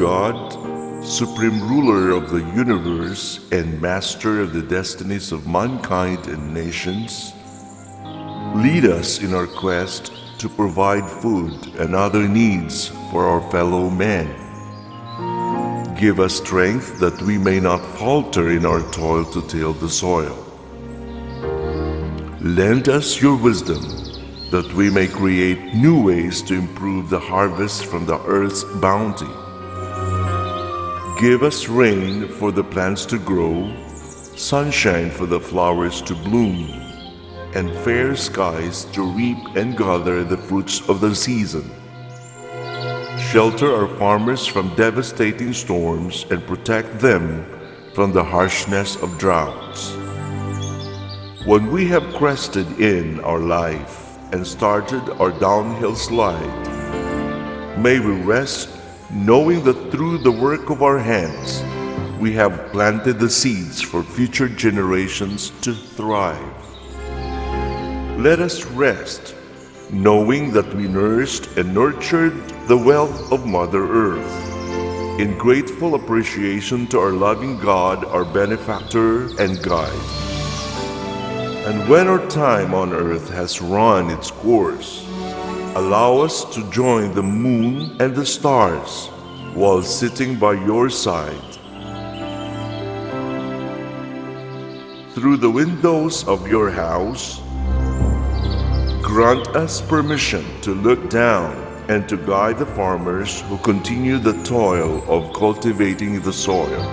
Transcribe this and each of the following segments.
God, supreme ruler of the universe and master of the destinies of mankind and nations, lead us in our quest to provide food and other needs for our fellow men. Give us strength that we may not falter in our toil to till the soil. Lend us your wisdom that we may create new ways to improve the harvest from the earth's bounty. Give us rain for the plants to grow, sunshine for the flowers to bloom, and fair skies to reap and gather the fruits of the season. Shelter our farmers from devastating storms and protect them from the harshness of droughts. When we have crested in our life and started our downhill slide, may we rest knowing that through the work of our hands, we have planted the seeds for future generations to thrive. Let us rest, knowing that we nursed and nurtured the wealth of Mother Earth, in grateful appreciation to our loving God, our benefactor and guide. And when our time on earth has run its course, allow us to join the moon and the stars while sitting by your side. Through the windows of your house, grant us permission to look down and to guide the farmers who continue the toil of cultivating the soil.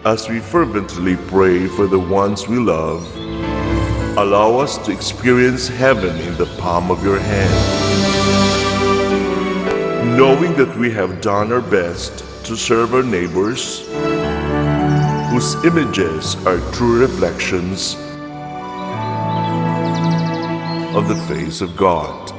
As we fervently pray for the ones we love, allow us to experience heaven in the palm of your hand, knowing that we have done our best to serve our neighbors, whose images are true reflections of the face of God.